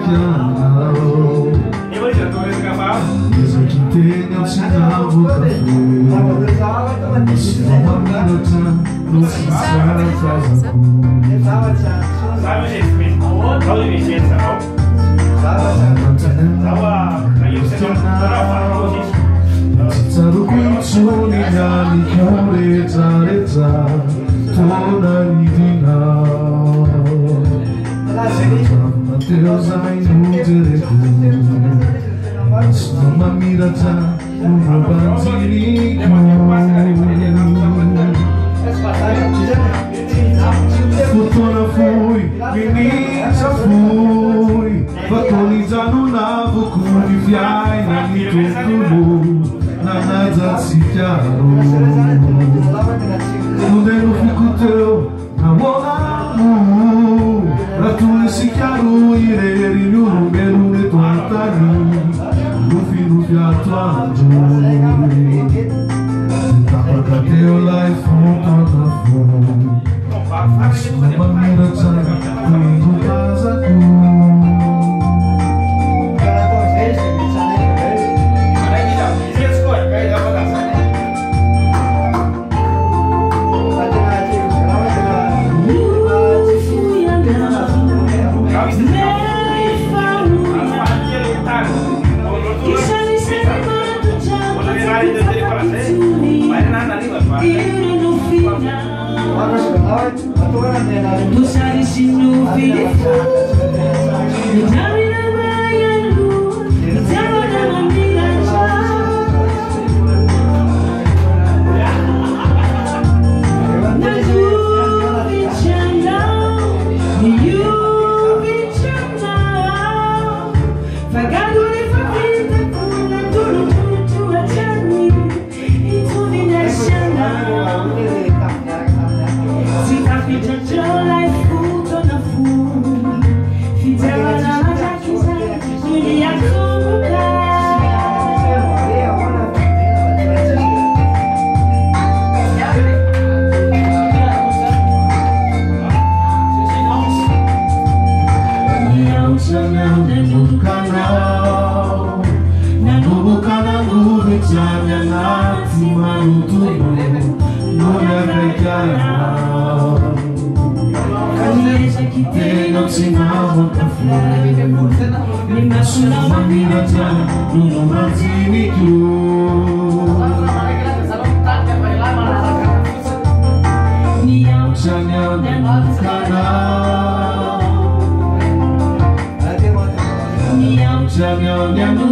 chiaro. Esa que tenho sinavo café. Se não mamirata, não se sabe faz a Sabe gente, olha a licença, não? Saru kuitsuni nyami kureta reta toda divina. Deus ai no direito. Soma mirata no bandinico. Futona fui, menina fui. Vatorizando na boca de viai na mito. Na nada se chiaro. Non devo fico teu, na buona la tua si chiaro ieri mio numero ne tontani. No fino fiato a giorni. Tapa da teu life non torna fuori. Ma bambina c'è, qui in casa tu. Tu sai se no filho me dá-me na banha lua me dá-me na amiga já na juve changão e juve changão pagando de favita com a tua chani e tu me deixando. Your life food on the food. Fidela na majaquiza, Julia Kubuka. Não chama no canal, no canal do Richard na cima do tubo, no canal. Que tenho sinal café. Me machuca uma mirada no brasileiro. Niam chanya no canal. Niam chanya no